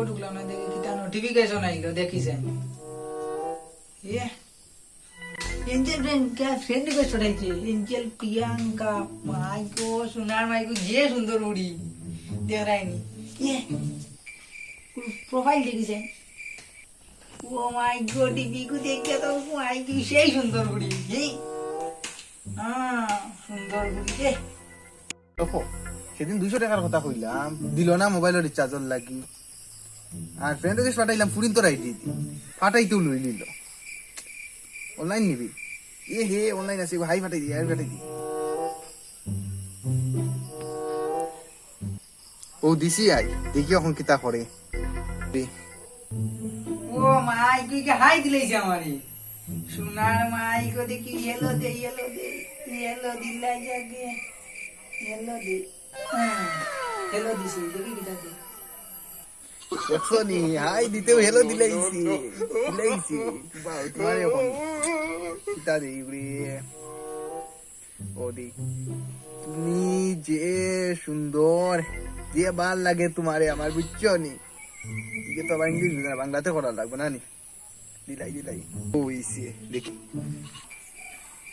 ফেসবুকে ঢুকলাম না, দেখি কিটা নোটিফিকেশন আইলো, দেখিছেন এঞ্জেল ফ্রেন্ড রিকোয়েস্ট পাঠাইছে, এঞ্জেল প্রিয়াঙ্কা, মাইকো সোনার মাইকো, যে সুন্দর উড়ি দেখায়নি প্রোফাইল দেখিছেন। ও মাই গড, বিকু দেখতে তো মাইকি সেই সুন্দর উড়ি, সুন্দর উড়ি রে। দেখো সেদিন 200 টাকার কথা কইলাম, দিল না মোবাইলের রিচার্জের লাগি। আর ফ্রেন্ড রিকোয়েস্ট পাঠাইলাম, পুরিন তোর আইডি পাঠাইতেও লই নিল। অনলাইন নিবি? হে অনলাইন আছে, হাই পাঠাই দি, হাই পাঠাই দি। ও দিছি আই, দেখি এখন কিতা করে। ও মাইকি কে হাই দিলেছে আমারে, সোনার মাইকো দেখি হেলো দে দিলাই জাগে, হেলো দে, হেলো দিছি, দেখি কিটা দে। দেখছো নি, হাই দিতেও হেলো দিলাইছি। বাউ তোমারে এখন কিতা দেই রে। ও দি, তুমি যে সুন্দর, যে ভাল লাগে তোমারে আমার, বুঝছো নি? ये तो इंग्लिश বুঝে না, বাংলাতে করা লাগবে না নি। দিলাই ওইছে দেখি।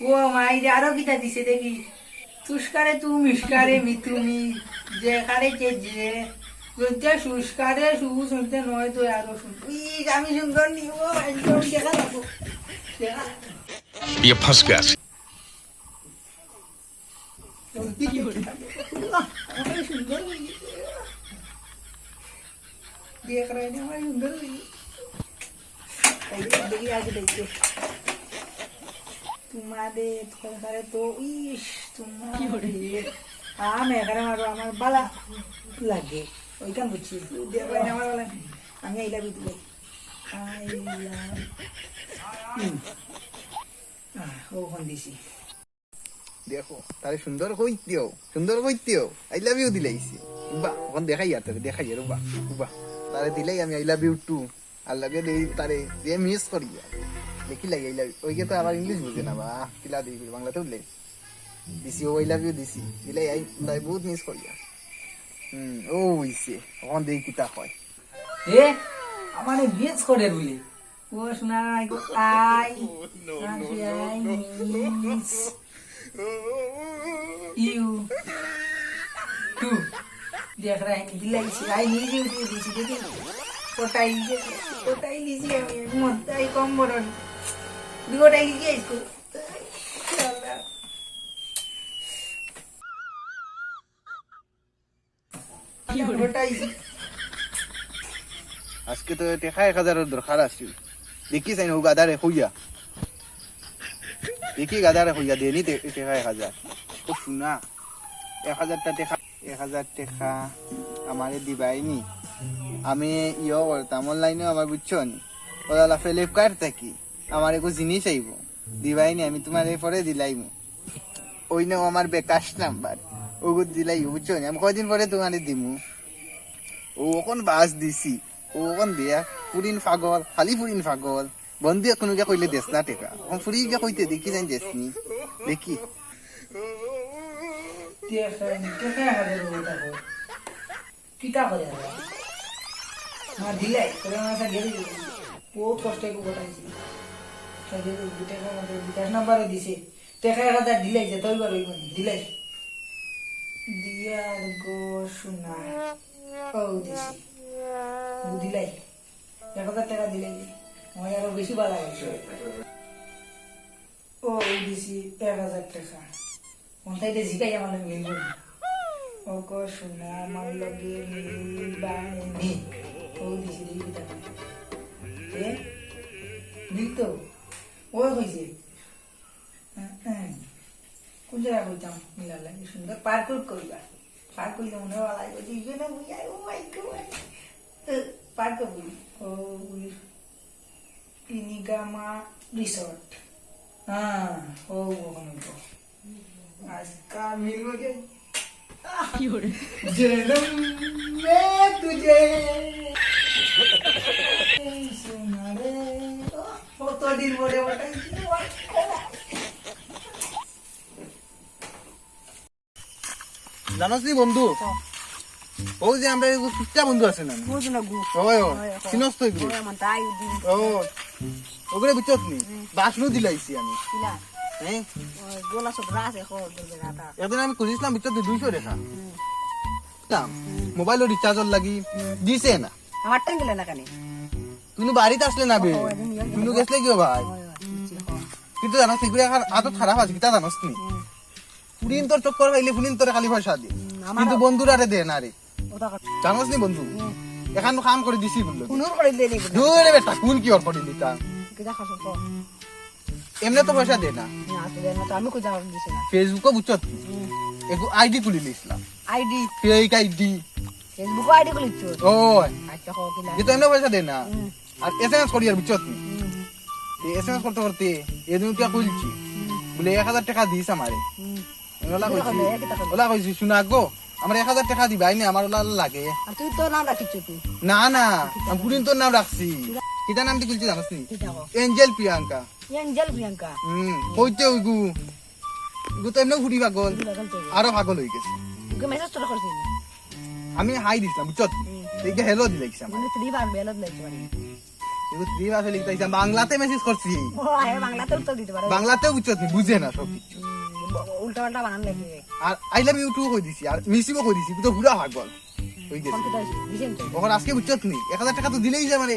ও মাই রে, আরো কিটা দিছে দেখি, তুষ্কারে তু মিষ্কারে মিতুমি, যে কারে কে যে বলতে সুষ্কারে সু শুনতে নয় তো আরো শুন। আমি সুন্দর নি, ও একদম দেখা লাগবো, দেখা ये फंस गया। সুন্দর देख रहे हैं हमारी सुंदर देखिए आगे देखिए तुम्हारे थोड़ा तो इश तुम्हारे मैं करे मारो हमारे बाला लगे वही काम बुझी देख रहे हैं हमारे वाला हमें इला भी दिले ओ कंडीसी দেখো তারে সুন্দর কইতেও আই লাভ ইউ দিলাইছি। বাহ এখন দেখাই আর তবে দেখাই আর বাহ তারে দিলাই আমি আই লাভ ইউ টু। আর লাগে দেই তারে যে মিস করি দেখি লাগে আই লাভ, ওইকে তো আবার ইংলিশ বুঝে না, বা কিলা দিই বাংলাতে বললে দিছি, ও আই লাভ ইউ দিছি দিলাই, আই তাই বহুত মিস করি। ও হইছে এখন দেই কিতা হয়। এ আমারে মিস করে বলি, ও শোনা আই মিস you too देख रहे हैं दिलाई से आई लीजिए दीजिए देखिए कोटाई लीजिए मोटाई कम बड़न कोटाई लीजिए इसको कोटाई আজকে তো টেকা 1000 দরকার আছে, দেখি চাই হোক গাদারে হইয়া, দেখি গাদারে হইয়া দেনি টেকা 1000। ও শুনা 1000 টাকা আমারে দিবাইনি, আমি ইয়ে করতাম অনলাইনে আমার, বুঝছো নি? ওলা ফ্লিপকার্ট থাকি আমার একটু জিনিস আইব, দিবাইনি আমি তোমার পরে দিলাইম, ওই নাও আমার বেকাশ নাম্বার, ওগু দিলাই, বুঝছো নি? আমি কয়দিন পরে তোমার দিমু। ও এখন বাস দিছি, ও এখন দিয়া পুরিন পাগল, খালি পুরিন পাগল, বন্ধু এখন কইলে দেশ না টেকা, এখন ফুরি গিয়ে কইতে দেখি যাই দেশ নি দেখি। কিতা করে দিলাই বহুত কষ্ট গোটাইছি, বিকাশ নাম্বারে দিছে, টেকা 1000 দিলাই যে তৈরি দিলাই দিয়ার গো শোনা ও দিছি দিলাই 1000 টাকা দিলাই, আমার আরো বেশি ভালো লাগছে। ও দিছি 1000 টাকা, কোনটাইতে জিগাই আমার মিলবে না। ও গো শোনা আমার লগে মিলবানি, ও দিছি দিবি টাকা এ দিত ও হইছে। কোন জায়গা কইতাম মিলার লাগে সুন্দর পার্ক করিবা, পার্ক কইলে মনে ভালো লাগবে, দিবে না বুঝাই। ও মাই গড পার্ক বলি, ও বলি পিনিগামা রিসর্ট, ও ওখানে তো আজকা মিলবে जन्म में तुझे सुना रे तो दिन बड़े बड़े জানাস নি বন্ধু, ও যে আমরা এগুলো পিচ্চা বন্ধু আছে না বুঝ না গু ওই ও চিনস তো এগুলো ওই মন তাই দিন ও ওগুলো বুঝছত নি বাসনু দিলাইছি আমি কিলা হ্যাঁ ওই গোলা সব রাসে খো দে রাতা এদিন আমি খুঁজিছিলাম বুঝছত 200 টাকা দাম মোবাইলের রিচার্জর লাগি দিছে না আমার ট্রেন গেলে না কানে তুমি বাড়িতে আসলে না বে তুমি গেছলে কি ভাই কিন্তু জানাস এগুলো এখন আদত খারাপ আছে কিতা জানাস নি পুরিন তোর চক্কর খাইলে পুরিন তোর খালি পয়সা দি কিন্তু বন্ধুরা রে দে না রে ওটা জানাস নি বন্ধু এখন কাম করে দিছি বললো কোনর করে দে নি দূরে বেটা কোন কি ওর করে দিতা কিটা খাস তো এমনি তো পয়সা দে না না তো দেন না তো আমি কই জানাব দিছি না ফেসবুকও বুঝছত একটু আইডি খুলি লিসলাম ID fake ID Facebook ID কইছ ও আচ্ছা খো কিলা যে তো এমনি পয়সা দে না আর এসএমএস করি আর বুঝছত নি এসএমএস করতে করতে এদিন কে খুলছি বলে 1000 টাকা দিস আমারে ওলা কইছি ওলা কইছি শুনা গো আমার 1000 টাকা দিবা আইনি আমার ওলা লাগে আর তুই তো নাম রাখিছ তুই না না আমি পুরিন তোর নাম রাখছি কিটা নাম দি খুলছি জানাস নি কিটা খো এঞ্জেল প্রিয়াঙ্কা এঞ্জেল প্রিয়াঙ্কা কইতে ওইগু ইগু তো এমনি ঘুরি পাগল আরো পাগল হয়ে গেছে ওকে মেসেজ তো করছিস আমি হাই দিছিলাম বুঝছত এইকে হেলো দিলাইছি আমার মানে 3 বার বেলত লাগছে মানে এগু 3 ভাষা লিখতাইছি বাংলাতে মেসেজ করছি ও আয় বাংলাতে উত্তর দিতে পারে বাংলাতেও বুঝছত নি বুঝে না সব কিছু উল্টা পাল্টা বানান লাগে আর আই লাভ ইউ টু কই দিছি আর মিসিও কই দিছি তো পুরা পাগল হই গেছে কম্পিউটার দিছেন তো ওখানে আজকে বুঝছত নি 1000 টাকা তো দিলেই যায় মানে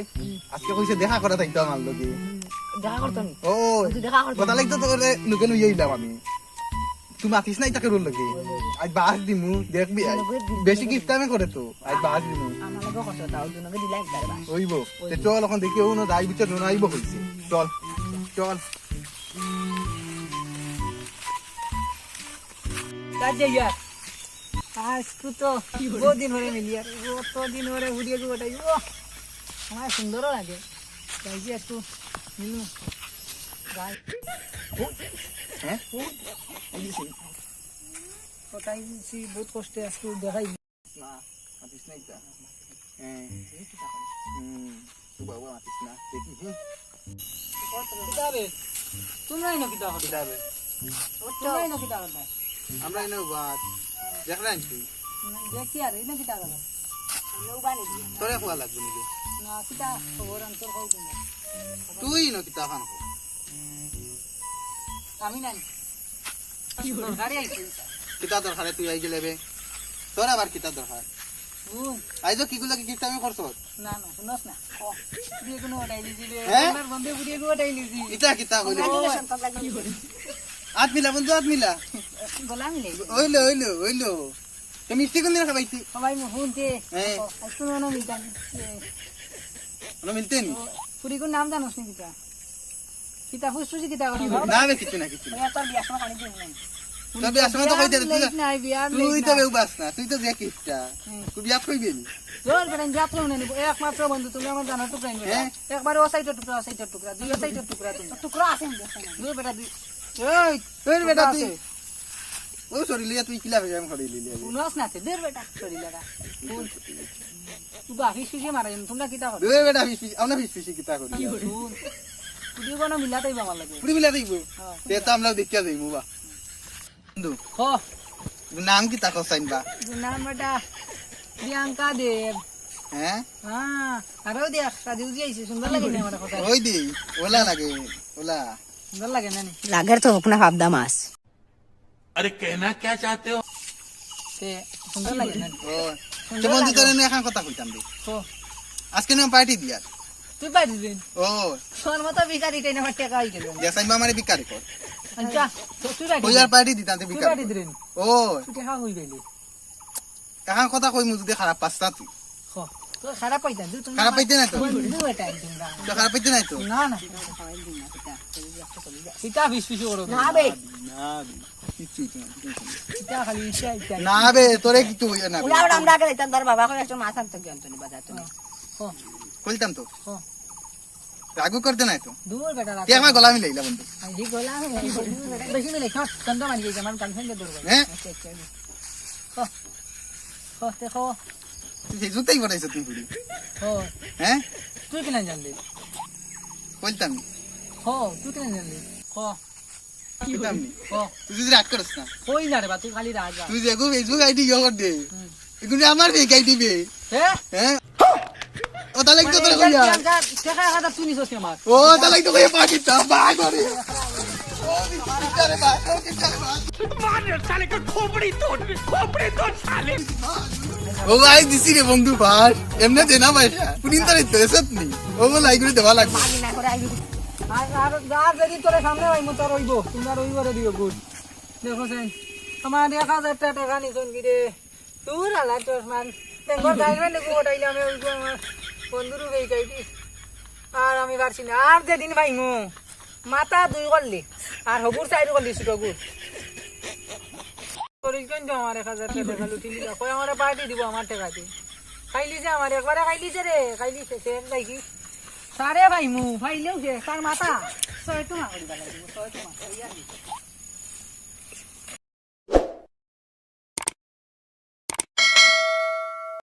আজকে কইছে দেখা করা তাইতো আমার লগে দেখা করতো নি ও তুই দেখা করতো কথা লাগতো তো লুকে লুই আইলাম আমি তুমি আতিস নাই তাকে রোল লগে আজ বাস দিমু দেখবি আজ বেশি গিফট আমি করে তো আজ বাস দিমু আমার লাগে কষ্ট তাও দুনকে দিলাই তার বাস হইব তে চল এখন দেখি ও না দাই বিচার না আইব হইছে চল চল কাজে ইয়ার আজকে তো বহুত দিন হয়ে মিলি আর কত দিন হয়ে ভিডিও কি ওটাই ও আমার সুন্দর লাগে তাই যে একটু মিলু গাই হ্যাঁ ওটাই সি বহুত কষ্টে আজকে দেখাই না আতিস নাই তা হ্যাঁ বাবা আতিস না দেখি কিতাবে তোমরাই না কিতাব কিতাবে তোমরাই না কিতাব আমরা এনে বাত দেখ না তুই দেখি আর এই না কিতাব তোরে খোয়া লাগবে নাকি না কিতাব খবর অন্তর হই দিন তুই না কিতা খান আমি নাই গাড়ি আইছি কিতা দরকার তুই আই গেলেবে তোর আবার কিতা দরকার আইজো কিগুলা কি গিফট আমি করছ না না শুনস না দিয়ে কোনো ওটাই লিজি রে হ্যাঁ? আমার বন্ধু ভিডিও কো ওটাই লিজি কিতা কিতা কইলে আত মিলা বন্ধু আত মিলা গলা মিলে ওইলো ওইলো ওইলো তুমি মিষ্টি কোন দিন খাবাইছি সবাই মুহুনতে হ্যাঁ আজকে না মিলতাম আমরা মিলতে নি পুরি কোন নাম জানোস নি কিতা কিতা ফুসফুসি কিতা করি না বে কিছু না কিছু না তোর বিয়া সময় পানি দিই নাই তবে আসলে তো কইতে তুই নাই বিয়া তুই তো বেউবাস না তুই তো যে কিফটা তুই বিয়া কইবি নি জোর বেটান যাত্রা মনে নিব একমাত্র বন্ধু তুমি আমার জানো টুকরা নিবে হ্যাঁ? একবার ও সাইডের টুকরা দুই সাইডের টুকরা তুমি টুকরা আছে দুই বেটা দুই ওই ওই বেটা আছে। তুই ও সরি লিয়া তুই কিলা বেজাম করে লিয়া শুনস না তে দের বেটা সরি লাগা তুই বাহিস ফিসে মারা তোমরা কিতা করো দুই বেটা ফিস ফিস আমরা ফিস ফিস কিতা করি শুন তুই কোনো মিলাতেই আমার লাগে পুরি মিলা দেইব তে তো আমরা দেখিয়া দেইমু বা বন্ধু হ নাম কি তাকো সাইনবা নাম বেটা প্রিয়াঙ্কা দেব হ্যাঁ হ্যাঁ আরো দেখ কাজে উজি আইছে সুন্দর লাগে না আমার কথা ওই দি ওলা লাগে ওলা সুন্দর লাগে না নি লাগের তো अपना फाबदा मास अरे कहना क्या चाहते हो তে সুন্দর লাগে না ও তো বন্ধু তোর নে এখন কথা কইতাম দে তো আজকে না পার্টি দিয়া তুই পাই দিন ও সোন মতো ভিখারি টাই না টাকা হই গেল যে সাইনবা আমারে বিকারে কর আচ্ছা তো তুই পাই কইয়ার পার্টি দিতাম তে তুই বিকারে পাই দিন ও তুই টাকা হই গেল এখন কথা কইমু যদি খারাপ পাস্তা তুই হ তো খারাপ পাইতা তুই তুমি খারাপ পাইতে না তো দুই বেটা তোমরা তো খারাপ পাইতে নাই তো না না কিতা ফিস ফিস করো না বে না কিছু তো কিতা খালি ইচ্ছা ইচ্ছা না বে তোরে কিছু হইয়া না উলা উলা আমরা আগে তার বাবা করে একটা মাছ আনতে গিয়ে আন্তনি বাজার তুমি হ কইতাম তো হ রাগু করতে নাই তো দূর বেটা তুই আমার গলা মিলাইলা বন্ধু এই গলা বেশি মিলে খাও চন্দ্র মানি গেছে আমার কান সঙ্গে দূর হ্যাঁ হ হ দেখো তুই সেই জুতাই বড়াইছ তুই পুরি হ হ্যাঁ তুই কিনা জানলি কইতাম হ তুই কিনা জানলি হ কইতাম নি হ তুই যদি রাগ করছ না কই না রে বা তুই খালি রাজা তুই যে গো ফেসবুক আইডি ইয়ে কর দে এগুলো আমার বেকাই দিবে হ্যাঁ হ্যাঁ ও তাহলে কি তোরা কইয়া টাকা 1000 তুই নিছস আমার ও তাহলে তো কইয়া পাকিস্তান বা করে ও বিচারে বা ও বিচারে বা ও ভাই দিছি রে বন্ধু ভাই এমনে দেনা পয়সা কুদিন তোর ইন্টারেস্ট নি ও লাই করে দেওয়া লাগবে মাগি না করে আইবি আর যদি তোর সামনে ভাই মতো রইব তোমরা রইব রে দিও গুড দেখো সেন আমার 1000 টাকা নিছন কি রে তোর আলা তোর মান বেঙ্গল গাইবেন দেখো ওটাইলে আমি ওই আমার বন্ধুরও বেকাই দিস আর আমি পারছি না আর যেদিন ভাইমু মাথা 2 করলি আর হবুর 4 করলি ছোট গুড় করিস কেন আমার 1000 টাকা লুটি নিলা কই আমারে পার্টি দিব আমার টাকা দিয়ে খাইলি যে আমার একবারে খাইলি যে রে খাইলি সে লাইকি সারে ভাইমু ফাইলেও যে তার মাথা 6 টাকা করিবা লাগিব 6 টাকা